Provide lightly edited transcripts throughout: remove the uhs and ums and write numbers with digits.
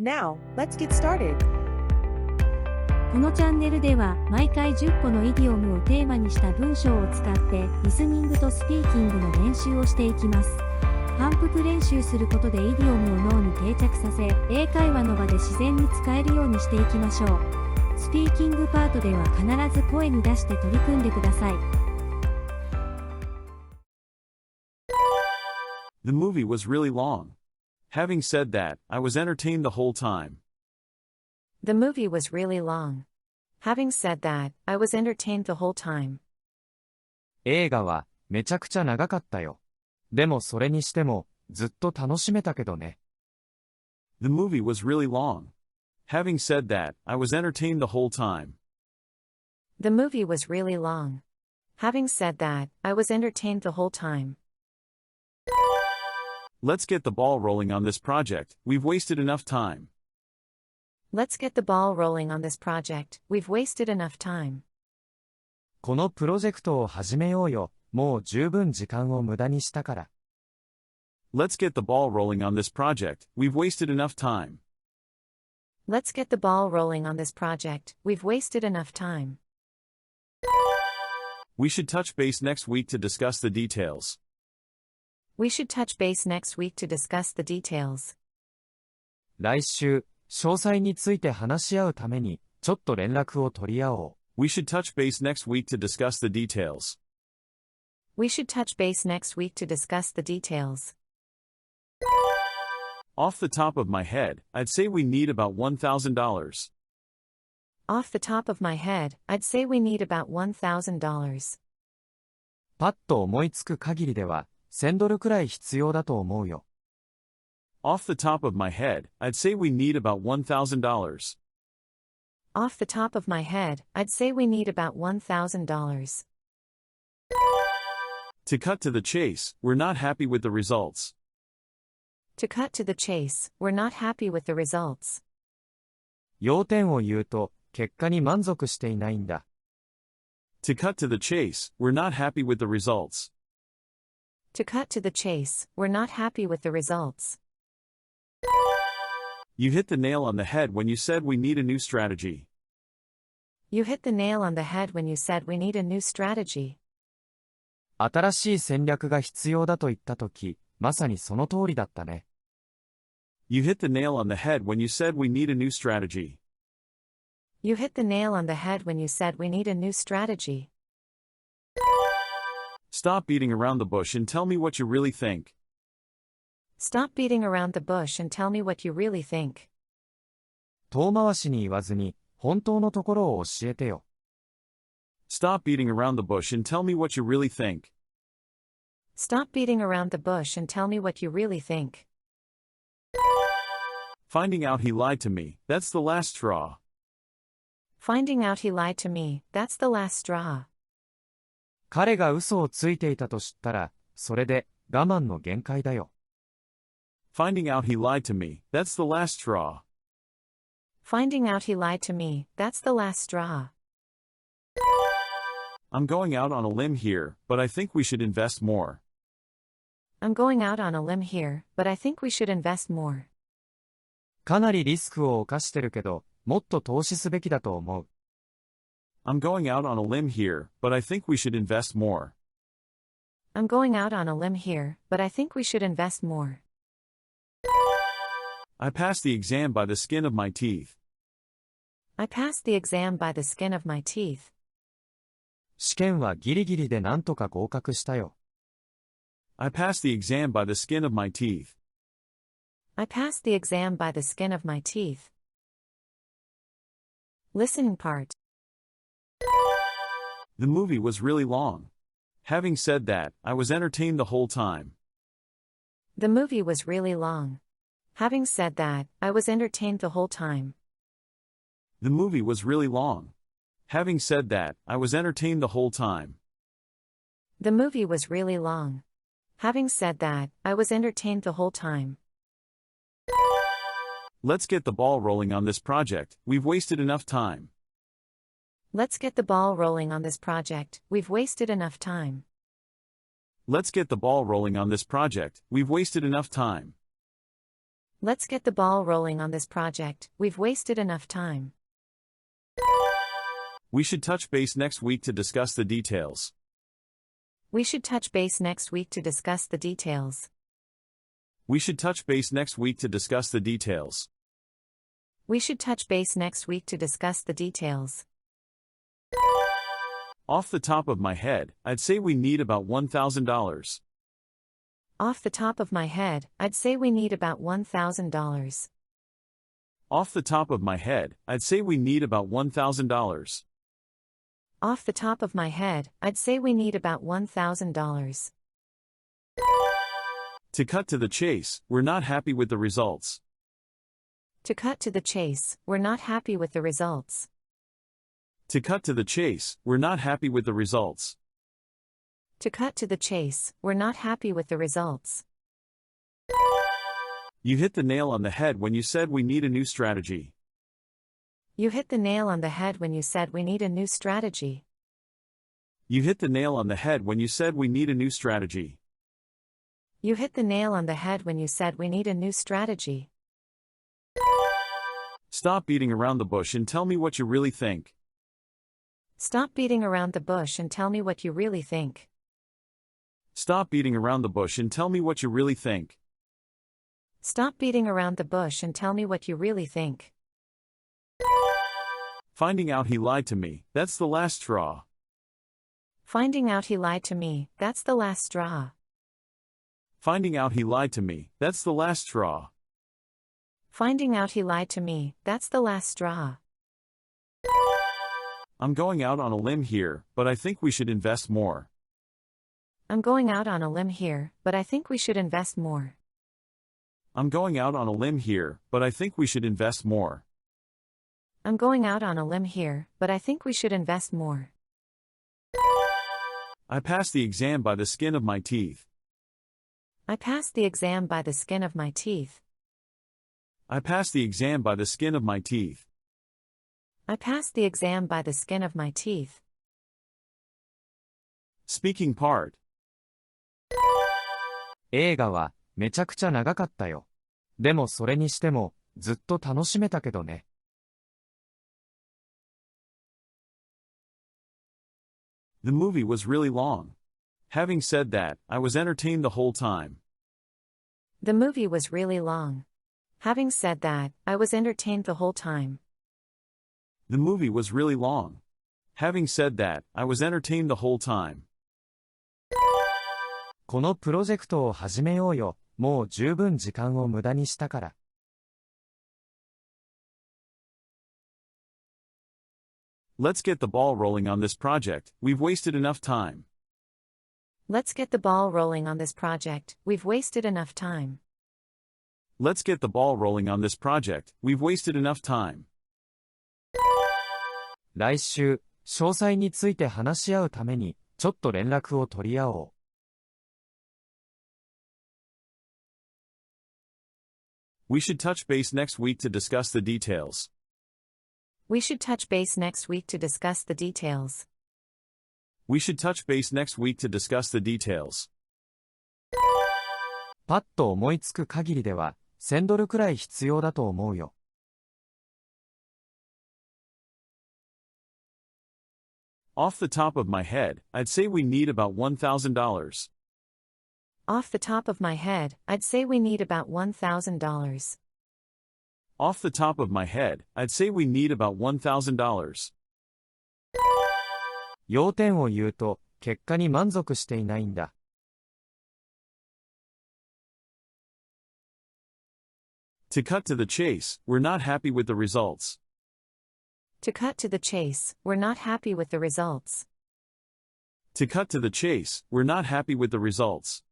Now, let's get started. このチャンネルでは毎回10個のイディオムをテーマにした文章を使ってリスニングとスピーキングの練習をしていきます。反復練習することでイディオムを脳に定着させ、英会話の場で自然に使えるようにしていきましょう。スピーキングパートでは必ず声に出して取り組んでください。The movie was really long. Having said that, I was entertained the whole time. The movie was really long. Having said that, I was entertained the whole time. 映画はめちゃくちゃ長かったよ。でもそれにしてもずっと楽しめたけどね。The movie was really long. Having said that, I was entertained the whole time. The movie was really long. Having said that, I was entertained the whole time. Let's get the ball rolling on this project. We've wasted enough time. Let's get the ball rolling on this project. We've wasted enough time. このプロジェクトを始めようよ。もう十分時間を無駄にしたから。Let's get the ball rolling on this project. We've wasted enough time. Let's get the ball rolling on this project. We've wasted enough time. We should touch base next week to discuss the details. We should touch base next week to discuss the details. 来週、詳細について話し合うために、ちょっと連絡を取り合おう。We should touch base next week to discuss the details. We should touch base next week to discuss the details. Off the top of my head, I'd say we need about $1,000. Off the top of my head, I'd say we need about $1,000. パッと思いつく限りでは、$1,000くらい必要だと思うよ。Off the top of my head, I'd say we need about $1,000. Off the top of my head, I'd say we need about $1,000. To cut to the chase, we're not happy with the results. To cut to the chase, we're not happy with the results. 要点を言うと、結果に満足していないんだ。To cut to the chase, we're not happy with the results. To cut to the chase, we're not happy with the results. You hit the nail on the head when you said we need a new strategy. You hit the nail on the head when you said we need a new strategy. 新しい戦略が必要だと言ったとき、まさにその通りだったね。You hit the nail on the head when you said we need a new strategy. You hit the nail on the head when you said we need a new strategy. Stop beating around the bush and tell me what you really think. Stop beating around the bush and tell me what you really think. 遠回しに言わずに、本当のところを教えてよ。Stop beating around the bush and tell me what you really think. Stop beating around the bush and tell me what you really think. Finding out he lied to me, that's the last straw. Finding out he lied to me, that's the last straw. 彼が嘘をついていたと知ったら、それで我慢の限界だよ。Finding out he lied to me, that's the last straw. Finding out he lied to me, that's the last straw. I'm going out on a limb here, but I think we should invest more. I'm going out on a limb here, but I think we should invest more. かなりリスクを冒してるけど、もっと投資すべきだと思う。I'm going out on a limb here, but I think we should invest more. I'm going out on a limb here, but I think we should invest more. I passed the exam by the skin of my teeth. I passed the exam by the skin of my teeth. 試験はギリギリでなんとか合格したよ。I passed the exam by the skin of my teeth. I passed the exam by the skin of my teeth. Listening part. The movie was really long. Having said that, I was entertained the whole time. The movie was really long. Having said that, I was entertained the whole time. The movie was really long. Having said that, I was entertained the whole time. The movie was really long. Having said that, I was entertained the whole time. Let's get the ball rolling on this project. We've wasted enough time. Let's get the ball rolling on this project. We've wasted enough time. Let's get the ball rolling on this project. We've wasted enough time. Let's get the ball rolling on this project, we've wasted enough time. We should touch base next week to discuss the details. We should touch base next week to discuss the details. We should touch base next week to discuss the details. We should touch base next week to discuss the details. Off the top of my head, I'd say we need about $1,000. Off the top of my head, I'd say we need about $1,000. Off the top of my head, I'd say we need about $1,000. Off the top of my head, I'd say we need about $1,000. To cut to the chase, we're not happy with the results. To cut to the chase, we're not happy with the results. To cut to the chase, we're not happy with the results. To cut to the chase, we're not happy with the results. You hit the nail on the head when you said we need a new strategy. You hit the nail on the head when you said we need a new strategy. You hit the nail on the head when you said we need a new strategy. You hit the nail on the head when you said we need a new strategy. Stop beating around the bush and tell me what you really think. Stop beating around the bush and tell me what you really think. Stop beating around the bush and tell me what you really think. Stop beating around the bush and tell me what you really think. Finding out he lied to me, that's the last straw. Finding out he lied to me, that's the last straw. Finding out he lied to me, that's the last straw. Finding out he lied to me, that's the last straw. I'm going out on a limb here, but I think we should invest more. I'm going out on a limb here, but I think we should invest more. I'm going out on a limb here, but I think we should invest more. I'm going out on a limb here, but I think we should invest more. I passed the exam by the skin of my teeth. I passed the exam by the skin of my teeth. I passed the exam by the skin of my teeth. I passed the exam by the skin of my teeth. Speaking part. 映画はめちゃくちゃ長かったよ。でもそれにしてもずっと楽しめたけどね。The movie was really long. Having said that, I was entertained the whole time. The movie was really long. Having said that, I was entertained the whole time. The movie was really long. Having said that, I was entertained the whole time. このプロジェクトを始めようよ。もう十分時間を無駄にしたから。Let's get the ball rolling on this project, we've wasted enough time. Let's get the ball rolling on this project, we've wasted enough time. Let's get the ball rolling on this project, we've wasted enough time. 来週、詳細について話し合うために、ちょっと連絡を取り合おう。We should touch base next week to discuss the details. We should touch base next week to discuss the details. We should touch base next week to discuss the details. パッと思いつく限りでは、$1000くらい必要だと思うよ。Off the top of my head, I'd say we need about $1,000. Off the top of my head, I'd say we need about $1,000. Off the top of my head, I'd say we need about $1,000. 要点を言うと、結果に満足していないんだ。To cut to the chase, we're not happy with the results. To cut to the chase, we're not happy with the results. To cut to the chase, we're not happy with the results.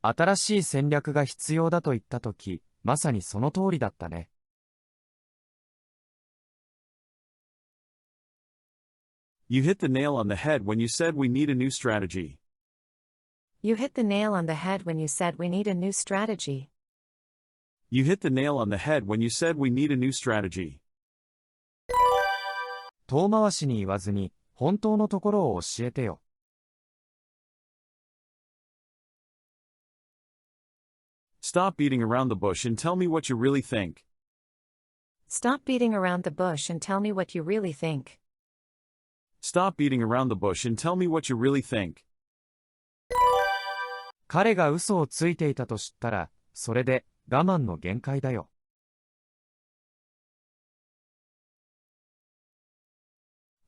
新しい戦略が必要だと言ったとき、まさにその通りだったね。You hit the nail on the head when you said we need a new strategy. You hit the nail on the head when you said we need a new strategy. You hit the nail on the head when you said we need a new strategy. 遠回しに言わずに、本当のところを教えてよ。Stop beating around the bush and tell me what you really think. Stop beating around the bush and tell me what you really think. Stop beating around the bush and tell me what you really think. 彼が嘘をついていたと知ったら、それで我慢の限界だよ。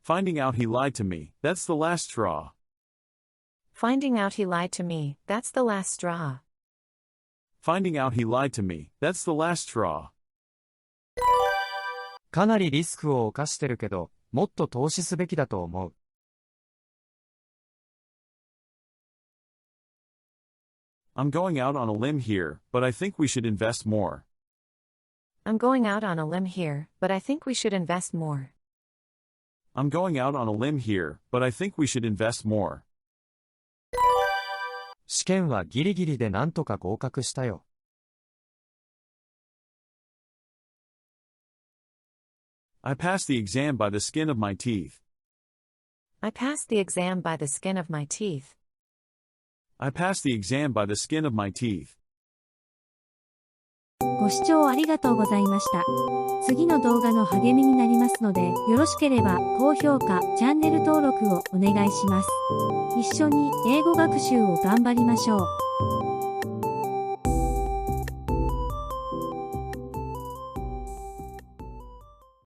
Finding out he lied to me, that's the last straw. Finding out he lied to me, that's the last straw. Finding out he lied to me, that's the last straw. かなりリスクを冒してるけど、もっと投資すべきだと思う。I'm going out on a limb here, but I think we should invest more. I'm going out on a limb here, but I think we should invest more. I'm going out on a limb here, but I think we should invest more. 試験はギリギリで何とか合格したよ。I passed the exam by the skin of my teeth. I passed the exam by the skin of my teeth. I passed the exam by the skin of my teeth. ご視聴ありがとうございました。次の動画の励みになりますので、よろしければ高評価、チャンネル登録をお願いします。一緒に英語学習を頑張りましょう。